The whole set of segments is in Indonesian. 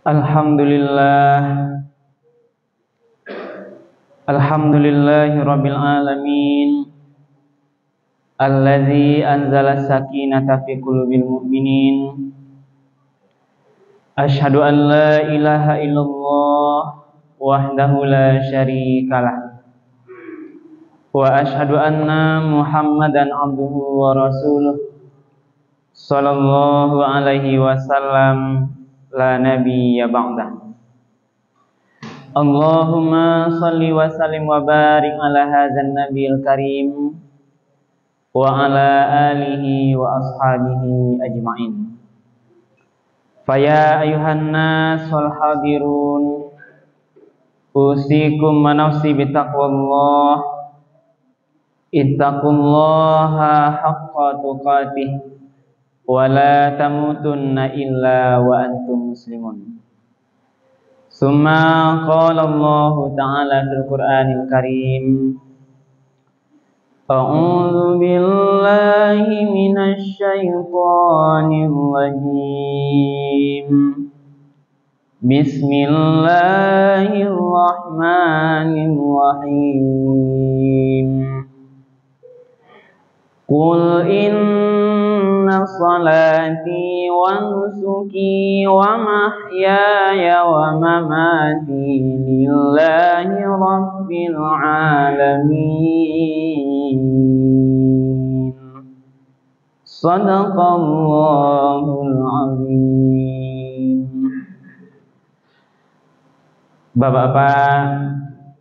Alhamdulillah, Alhamdulillahirabbil alamin. Allazi anzala sakinata fi qulubil mu'minin. Asyhadu an la ilaha illallah wahdahu la syarikalah. Wa asyhadu anna Muhammadan abduhu wa rasuluh. Sallallahu alaihi wasallam, la nabiyya ba'dah. Allahumma salli wa sallim wa barik ala hadzal nabiyil karim wa ala alihi wa ashabihi ajma'in. Faya ayuhan nas wal hadirun, usikum wa nafsi bitaqwallah. Ittaqullaha haqqa tuqatih wa la tamutunna illa wa antum muslimun. Summa qala Allah ta'ala fil Qur'anil Karim, a'udzu billahi minasy syaithanir rajim. Bismillahirrahmanirrahim. Qul inna salati wa nusuki wa mahyaya wa mamati lillahi rabbil alamin. Shadaqallahul azim. Bapak-bapak,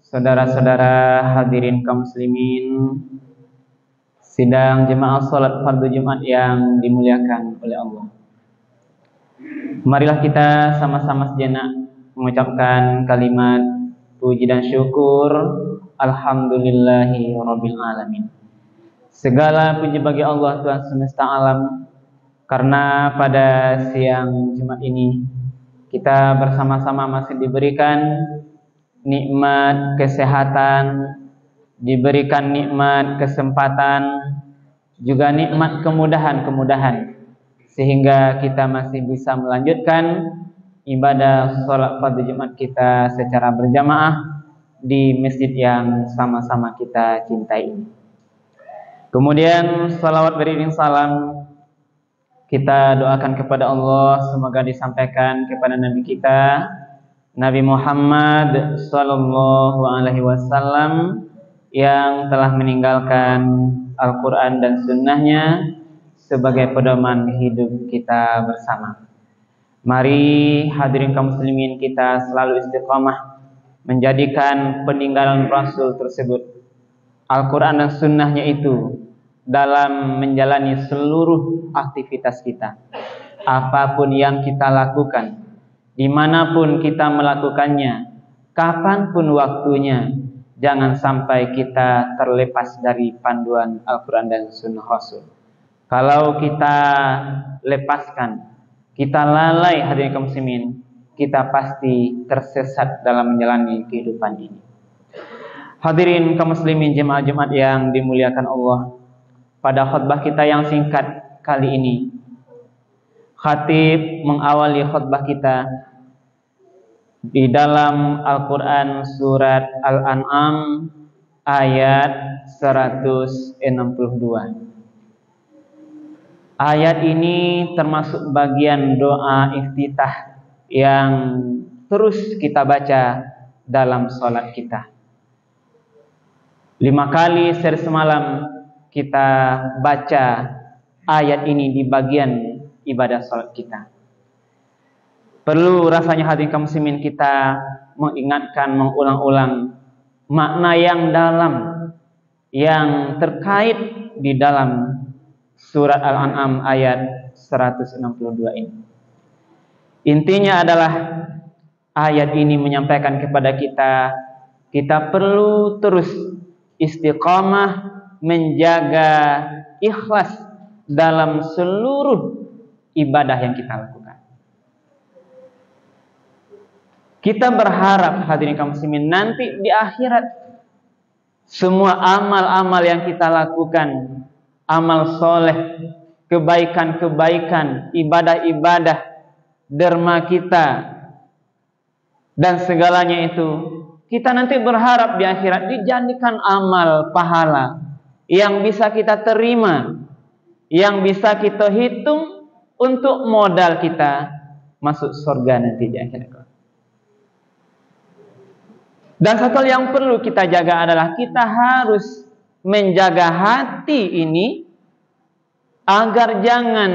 saudara-saudara hadirin kaum muslimin, sidang jemaah salat fardu Jumat yang dimuliakan oleh Allah. Marilah kita sama-sama sejenak mengucapkan kalimat puji dan syukur. Alhamdulillahi rabbil alamin. Segala puji bagi Allah Tuhan semesta alam, karena pada siang Jumat ini kita bersama-sama masih diberikan nikmat kesehatan, diberikan nikmat kesempatan, juga nikmat kemudahan sehingga kita masih bisa melanjutkan ibadah sholat fardu Jumat kita secara berjamaah di masjid yang sama-sama kita cintai ini. Kemudian salawat beriring salam kita doakan kepada Allah, semoga disampaikan kepada Nabi kita Nabi Muhammad sallallahu alaihi wasallam yang telah meninggalkan Al-Quran dan Sunnahnya sebagai pedoman hidup kita bersama. Mari hadirin kaum muslimin, kita selalu istiqamah menjadikan peninggalan Rasul tersebut, Al-Quran dan Sunnahnya itu, dalam menjalani seluruh aktivitas kita. Apapun yang kita lakukan, dimanapun kita melakukannya, kapanpun waktunya, jangan sampai kita terlepas dari panduan Al-Quran dan Sunnah Rasul. Kalau kita lepaskan, kita lalai hadirin kaum muslimin, kita pasti tersesat dalam menjalani kehidupan ini. Hadirin kaum muslimin jemaah Jumat yang dimuliakan Allah, pada khutbah kita yang singkat kali ini, khatib mengawali khutbah kita di dalam Al-Quran surat Al-An'am ayat 162. Ayat ini termasuk bagian doa iftitah yang terus kita baca dalam sholat kita. 5 kali sehari semalam kita baca ayat ini di bagian ibadah sholat kita. Perlu rasanya hadirin kaum muslimin kita mengingatkan, mengulang-ulang makna yang dalam yang terkait di dalam surat Al-An'am ayat 162 ini. Intinya adalah ayat ini menyampaikan kepada kita, kita perlu terus istiqamah menjaga ikhlas dalam seluruh ibadah yang kita lakukan. Kita berharap hadirin kaum muslimin nanti di akhirat semua amal-amal yang kita lakukan, amal soleh, kebaikan-kebaikan, ibadah-ibadah, derma kita, dan segalanya itu kita nanti berharap di akhirat dijadikan amal pahala yang bisa kita terima, yang bisa kita hitung untuk modal kita masuk surga nanti di akhirat. Dan satu hal yang perlu kita jaga adalah kita harus menjaga hati ini agar jangan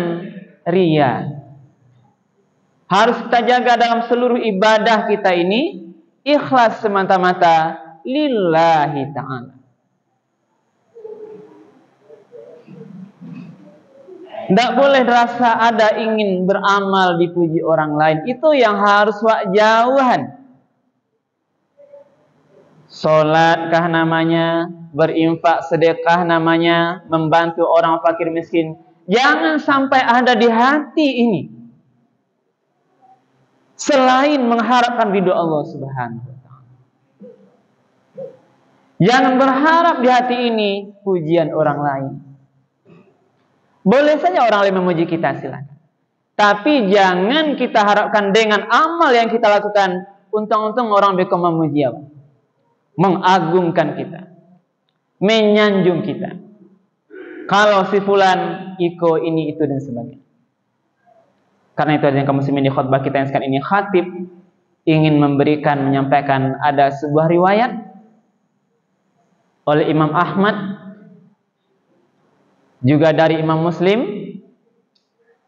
riya. Harus kita jaga dalam seluruh ibadah kita ini ikhlas semata-mata lillahi ta'ala. Tidak boleh rasa ada ingin beramal dipuji orang lain. Itu yang harus jauhan. Sholatkah namanya, berinfak sedekah namanya, membantu orang fakir miskin. Jangan sampai ada di hati ini selain mengharapkan ridho Allah Subhanahu wa ta'ala. Jangan berharap di hati ini pujian orang lain. Boleh saja orang lain memuji kita, silakan. Tapi jangan kita harapkan dengan amal yang kita lakukan untung-untung orang bakal memuji Allah, mengagungkan kita, menyanjung kita. Kalau si fulan iko ini itu dan sebagainya. Karena itu yang kamu muslimin di khutbah kita yang sekarang ini, khatib ingin menyampaikan ada sebuah riwayat oleh Imam Ahmad juga dari Imam Muslim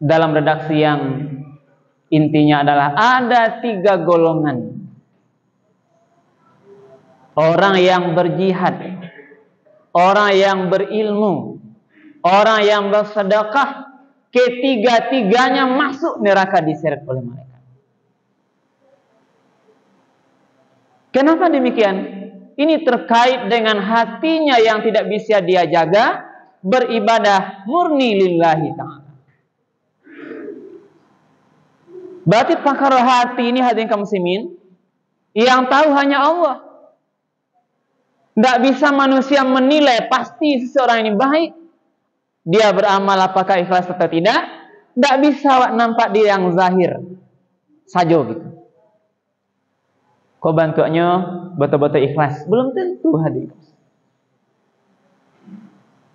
dalam redaksi yang intinya adalah ada 3 golongan orang yang berjihad, orang yang berilmu, orang yang bersedekah, ketiga-tiganya masuk neraka diseret oleh malaikat. Kenapa demikian? Ini terkait dengan hatinya yang tidak bisa dia jaga, beribadah murni lillahi ta'ala. Berarti pakar hati ini hadirin kaum muslimin, yang tahu hanya Allah. Tidak bisa manusia menilai pasti seseorang ini baik, dia beramal apakah ikhlas atau tidak. Tidak bisa nampak dia yang zahir saja gitu. Kau bantuannya betul-betul ikhlas, belum tentu hadir.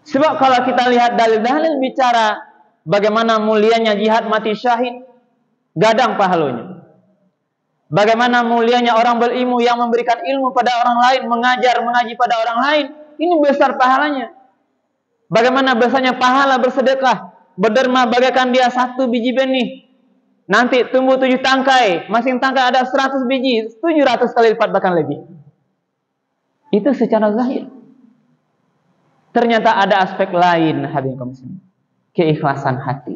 Sebab kalau kita lihat dalil-dalil bicara bagaimana mulianya jihad mati syahid, gadang pahalanya. Bagaimana mulianya orang berilmu yang memberikan ilmu pada orang lain, mengaji pada orang lain, ini besar pahalanya. Bagaimana besarnya pahala bersedekah, berderma bagaikan dia 1 biji benih, nanti tumbuh 7 tangkai, masing tangkai ada 100 biji, 700 kali lipat bahkan lebih. Itu secara zahir. Ternyata ada aspek lain hadirin kaum muslimin, keikhlasan hati.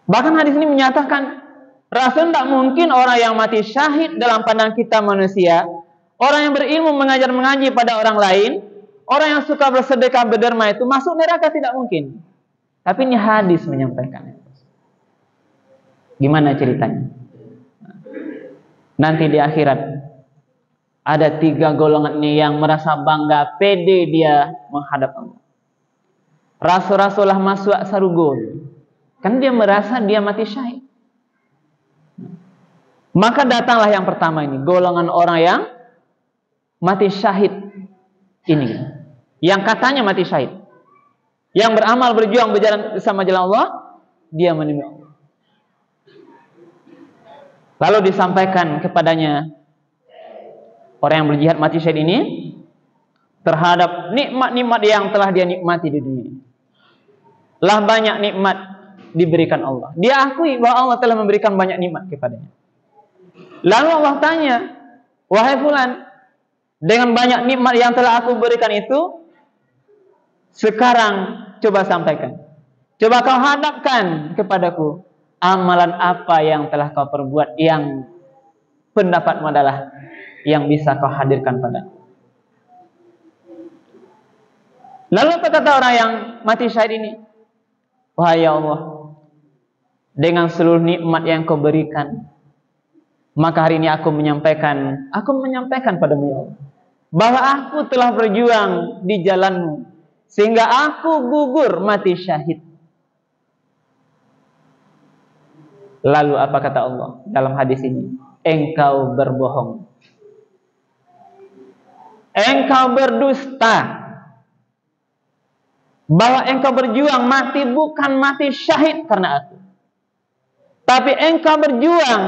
Bahkan hadis ini menyatakan Rasul tidak mungkin orang yang mati syahid dalam pandang kita manusia, orang yang berilmu mengajar mengaji pada orang lain, orang yang suka bersedekah berderma itu masuk neraka, tidak mungkin. Tapi ini hadis menyampaikan. Gimana ceritanya? Nanti di akhirat ada 3 golongan ini yang merasa bangga, pede dia menghadap Allah. Rasul-rasulullah masuk sarugol, kan dia merasa dia mati syahid. Maka datanglah yang pertama ini, golongan orang yang mati syahid ini, yang katanya mati syahid, yang beramal berjuang berjalan bersama jalan Allah, dia menemui Allah. Lalu disampaikan kepadanya orang yang berjihad mati syahid ini terhadap nikmat-nikmat yang telah dia nikmati di dunia. Lah banyak nikmat diberikan Allah. Dia akui bahwa Allah telah memberikan banyak nikmat kepadanya. Lalu Allah tanya, wahai fulan, dengan banyak nikmat yang telah aku berikan itu, sekarang coba sampaikan, coba kau hadapkan kepadaku amalan apa yang telah kau perbuat yang pendapatmu adalah yang bisa kau hadirkan padaku. Lalu apa kata orang yang mati syahid ini? Wahai Allah, dengan seluruh nikmat yang kau berikan, maka hari ini aku menyampaikan padamu ya Allah, bahwa aku telah berjuang di jalanmu sehingga aku gugur mati syahid. Lalu apa kata Allah dalam hadis ini? Engkau berbohong. Engkau berdusta. Bahwa engkau berjuang mati bukan mati syahid karena aku. Tapi engkau berjuang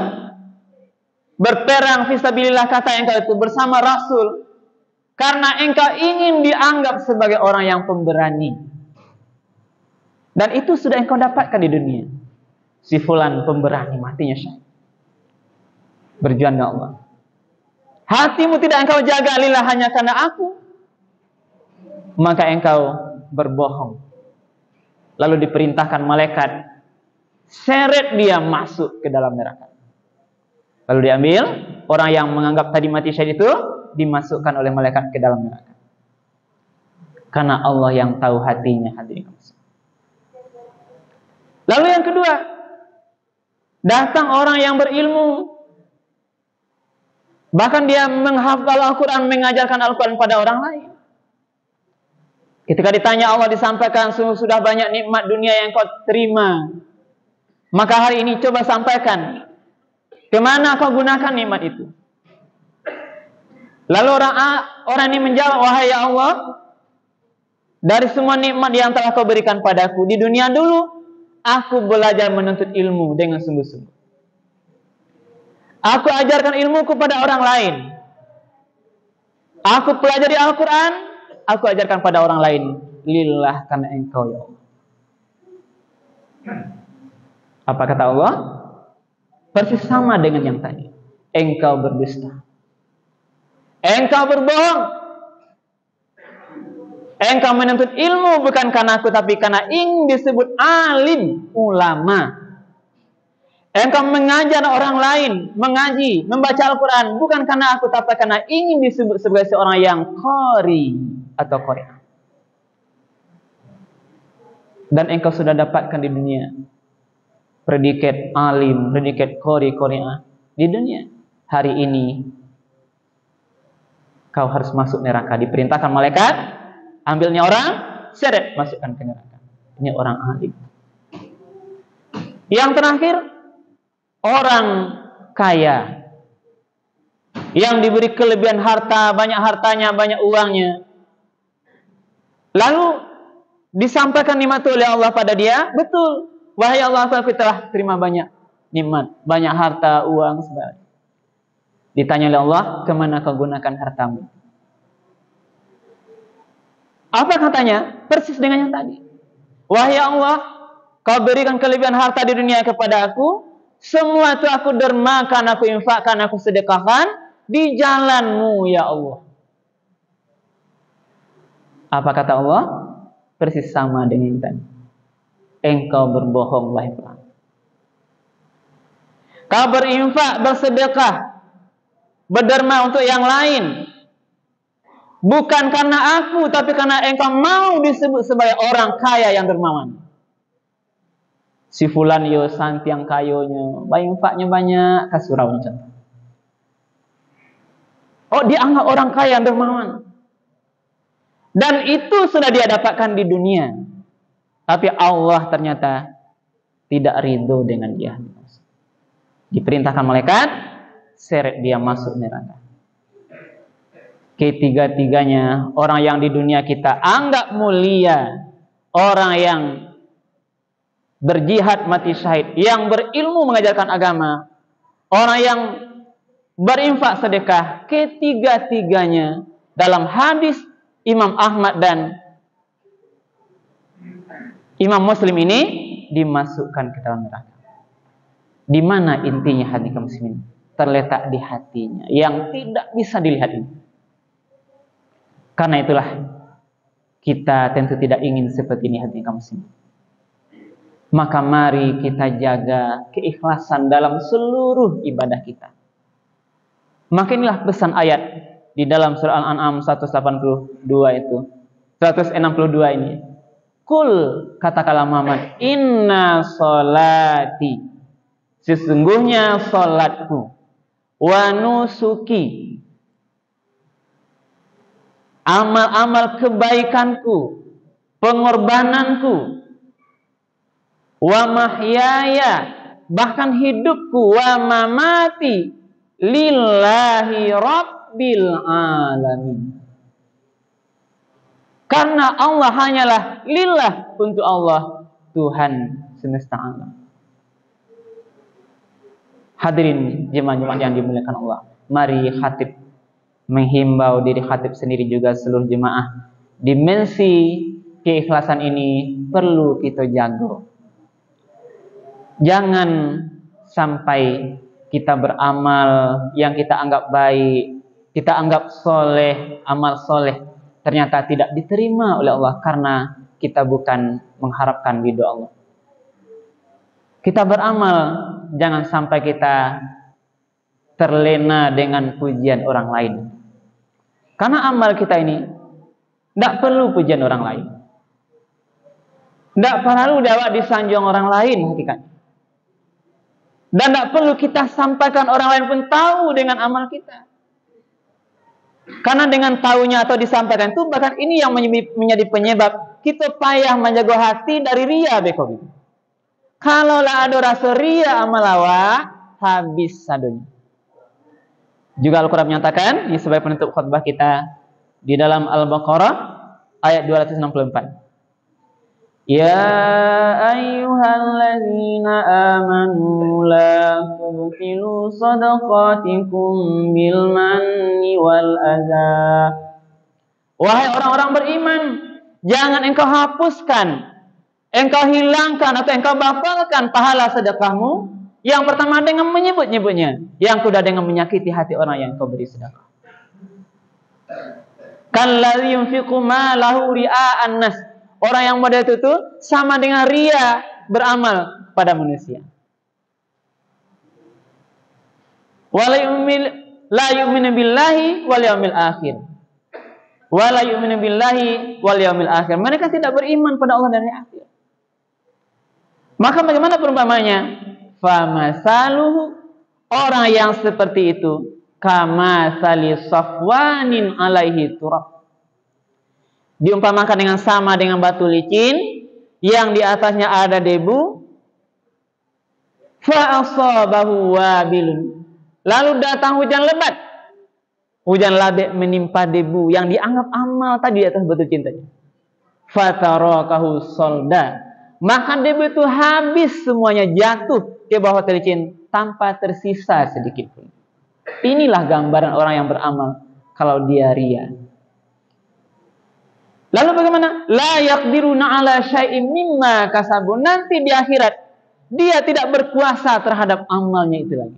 berperang fisabilillah kata engkau itu bersama Rasul karena engkau ingin dianggap sebagai orang yang pemberani. Dan itu sudah engkau dapatkan di dunia. Si fulan pemberani matinya syahid. Berjuang dengan Allah. Hatimu tidak engkau jaga lillah hanya karena aku, maka engkau berbohong. Lalu diperintahkan malaikat seret dia masuk ke dalam neraka. Lalu diambil orang yang menganggap tadi mati syahid itu, dimasukkan oleh malaikat ke dalam neraka. Karena Allah yang tahu hatinya, hadirin. Lalu yang kedua, datang orang yang berilmu, bahkan dia menghafal Al-Quran, mengajarkan Al-Quran pada orang lain. Ketika ditanya Allah disampaikan, sudah banyak nikmat dunia yang kau terima, maka hari ini coba sampaikan, kemana kau gunakan nikmat itu? Lalu orang ini menjawab, wahai ya Allah, dari semua nikmat yang telah kau berikan padaku di dunia dulu, aku belajar menuntut ilmu dengan sungguh-sungguh. Aku ajarkan ilmu kepada orang lain. Aku pelajari Al-Quran, aku ajarkan pada orang lain. Lillah karena engkau ya Allah. Apa kata Allah? Persis sama dengan yang tadi. Engkau berdusta. Engkau berbohong. Engkau menuntut ilmu bukan karena aku, tapi karena ingin disebut alim, ulama. Engkau mengajar orang lain, mengaji, membaca Al-Quran, bukan karena aku, tapi karena ingin disebut sebagai seorang yang qari atau qari'ah. Dan engkau sudah dapatkan di dunia predikat alim, predikat qari, qari'ah di dunia. Hari ini kau harus masuk neraka. Diperintahkan malaikat, ambilnya orang, seret masukkan ke neraka. Ini orang alim. Yang terakhir, orang kaya yang diberi kelebihan harta, banyak hartanya, banyak uangnya. Lalu disampaikan nikmat oleh Allah pada dia, betul. Wahai Allah, aku telah terima banyak nikmat, banyak harta, uang, sebagainya. Ditanya oleh Allah, kemana kau gunakan hartamu? Apa katanya? Persis dengan yang tadi. Wahai Allah, kau berikan kelebihan harta di dunia kepada aku, semua itu aku dermakan, aku infakkan, aku sedekahkan di jalanmu ya Allah. Apa kata Allah? Persis sama dengan tadi. Engkau berbohong, wahai Tuhan. Kau berinfak, bersedekah, berderma untuk yang lain, bukan karena aku, tapi karena engkau mau disebut sebagai orang kaya yang dermawan. Si fulan yo sampiang kayonya, infaknya banyak, kasurau contoh. Oh, dianggap orang kaya yang dermawan. Dan itu sudah dia dapatkan di dunia. Tapi Allah ternyata tidak ridho dengan dia. Diperintahkan malaikat, seret dia masuk neraka. Ketiga-tiganya orang yang di dunia kita anggap mulia, orang yang berjihad mati syahid, yang berilmu mengajarkan agama, orang yang berinfak sedekah, ketiga-tiganya dalam hadis Imam Ahmad dan Imam Muslim ini dimasukkan ke dalam neraka. Di mana intinya hati kaum muslimin? Terletak di hatinya yang tidak bisa dilihat ini. Karena itulah kita tentu tidak ingin seperti ini hati kaum muslimin. Maka mari kita jaga keikhlasan dalam seluruh ibadah kita. Maka inilah pesan ayat di dalam surah Al-An'am 182 itu. 162 ini. Kul, katakanlah Muhammad, inna sholati, sesungguhnya sholatku, wa nusuki, amal-amal kebaikanku, pengorbananku, wa mahyaya, bahkan hidupku wa mamati lillahi rabbil alamin. Karena Allah hanyalah lillah, untuk Allah, Tuhan semesta alam. Hadirin jemaah-jemaah yang dimuliakan Allah, mari khatib menghimbau diri khatib sendiri juga seluruh jemaah. Dimensi keikhlasan ini perlu kita jaga. Jangan sampai kita beramal yang kita anggap baik, kita anggap soleh, amal soleh, ternyata tidak diterima oleh Allah karena kita bukan mengharapkan ridho Allah. Kita beramal, jangan sampai kita terlena dengan pujian orang lain. Karena amal kita ini tidak perlu pujian orang lain. Tidak perlu dapat disanjung orang lain hakikatnya. Dan tidak perlu kita sampaikan orang lain pun tahu dengan amal kita. Karena dengan tahunya atau disampaikan itu, bahkan ini yang menjadi penyebab kita payah menjaga hati dari ria bekobi. Kalau lah ada rasa ria amal awak, habis sadonya. Juga Al-Quran menyatakan di sebagai penutup khutbah kita di dalam Al-Baqarah ayat 264. Ya ayyuhalladzina amanu la tubtilu sadaqatikum bil manni wal adza. Wahai orang-orang beriman, jangan engkau hapuskan, engkau hilangkan atau engkau batalkan pahala sedekahmu. Yang pertama dengan menyebut-nyebutnya, yang kedua dengan menyakiti hati orang yang kau beri sedekah. Kalladzi yunfiqu malahu ria'an nas. Orang yang model itu sama dengan ria beramal pada manusia. La yu'minu billahi wal yaumil akhir. Wa la yu'minu billahi wal yaumil akhir. Mereka tidak beriman pada Allah dan hari akhir. Maka bagaimana perumpamannya? Famasaluhu, orang yang seperti itu, kamasali safwanin alaihi turab. Diumpamakan dengan sama dengan batu licin yang di atasnya ada debu. Fa asabahu wabilun. Lalu datang hujan lebat. Hujan lebat menimpa debu yang dianggap amal tadi di atas batu cintanya. Fatarakahu solda. Maka debu itu habis semuanya, jatuh ke bawah licin tanpa tersisa sedikit pun. Inilah gambaran orang yang beramal kalau dia ria. Lalu bagaimana? La yaqdiruna ala syai'im mimma kasabu. Nanti di akhirat dia tidak berkuasa terhadap amalnya itu lagi.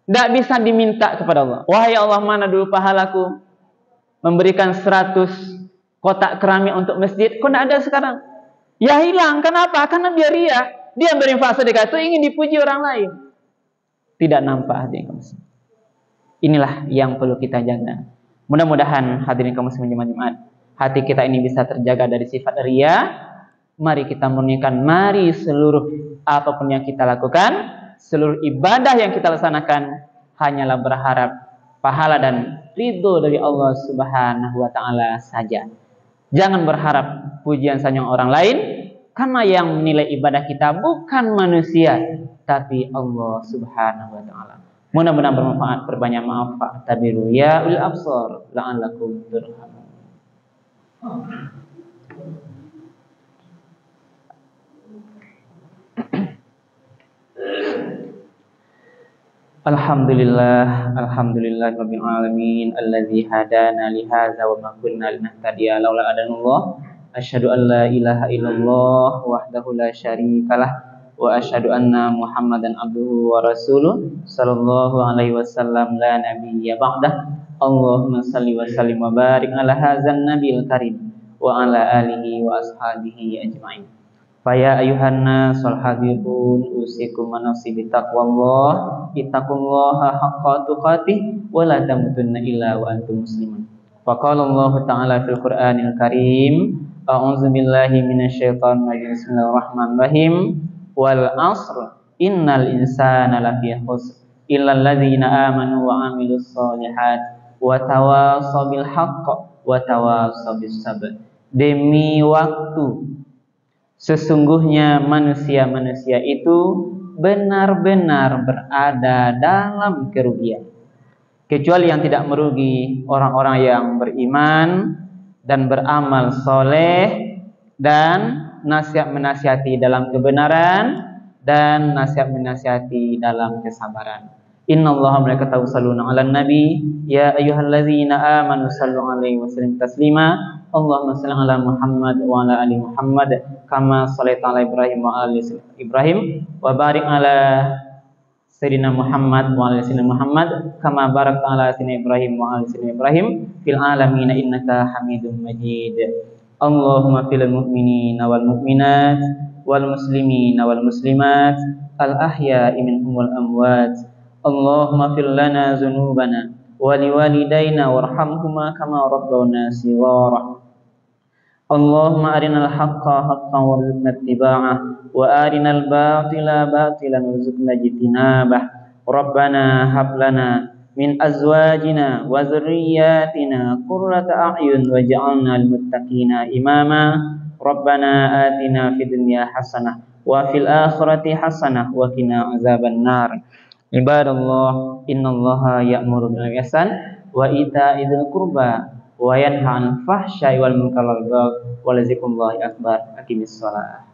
Tidak bisa diminta kepada Allah. Wahai Allah, mana dulu pahalaku memberikan 100 kotak keramik untuk masjid? Kok tidak ada sekarang? Ya hilang. Kenapa? Karena dia ria. Dia berinfak sedekah itu ingin dipuji orang lain. Tidak nampak hadirin kaum muslimin. Inilah yang perlu kita jaga. Mudah-mudahan hadirin kaum muslimin jemaah Jumat, hati kita ini bisa terjaga dari sifat ria. Mari kita murnikan, mari seluruh apapun yang kita lakukan, seluruh ibadah yang kita laksanakan, hanyalah berharap pahala dan ridho dari Allah Subhanahu wa ta'ala saja. Jangan berharap pujian sanjung orang lain, karena yang menilai ibadah kita bukan manusia, tapi Allah Subhanahu wa ta'ala. Mudah-mudahan bermanfaat, berbanyak maaf, fa'tabiru ya ulil absar la'allakum turhamun. Alhamdulillah rabbil alamin alladzi hadana li hadza wa ma kunna linahtadiya laula hadanallah. Asyhadu an la ilaha illallah wahdahu la syarikalah wa asyhadu anna Muhammadan abduhu wa rasuluh sallallahu alaihi wasallam la nabiyya ba'dah. Allahumma salli wa sallim wa barik ala hadzal nabiyil karim wa ala alihi wa ashabihi ajma'in. Fa ya ayuhan nasul hadirun usikum wa nafsi bi taqwallah ittaqullaha haqqa tuqatih wa la tamutunna illa wa antum muslimun. Fa qala Allah ta'ala fil Qur'anil Karim, a'udzu billahi minasyaitonir rajim. Bismillahirrahmanirrahim. Wal 'asr innal insana lafi khusr illa alladzina amanu wa 'amilus sholihat wa tawassaw bil haqq wa tawassaw bis sabr. Demi waktu, sesungguhnya manusia-manusia itu benar-benar berada dalam kerugian. Kecuali yang tidak merugi orang-orang yang beriman dan beramal soleh dan nasihat menasihati dalam kebenaran dan nasihat menasihati dalam kesabaran. Innallaha wa malaikatahu yusholluna 'alan nabi ya ayyuhalladzina amanu shallu 'alaihi wa sallimu taslima. Allahumma shalli 'ala Muhammad wa 'ala ali Muhammad kama shallaita 'ala Ibrahim wa 'ala ali Ibrahim wa barik 'ala Sayyidina Muhammad wa 'ala sayyidina Muhammad kama barakta 'ala sayyidina Ibrahim wa 'ala sayyidina Ibrahim fil alamin innaka Hamidum Majid. Allahumma fil mu'minina wal mu'minat wal muslimina wal muslimat al ahya'i minhum wal amwat. Allahumma fil lana dzunubana wa liwalidayna warhamhuma kama rabbawna shighara. Allahumma arinal haqqa haqqan warzuqna ittiba'ah wa arinal batila batilan warzuqna ijtinabah. Rabbana hab lana min azwajina wa dzurriyyatina qurrata a'yun waj'alna lil muttaqina imama. Rabbana atina fid dunya hasanah wa fil akhirati hasanah wa qina azaban nar. Ibadallah, innallaha ya'muru bil ihsan wa ita'idzil qurba wa yanha 'anil fahsya'i wal munkari wal baghi wa lazikrallahi akbar. Aqimis shalah.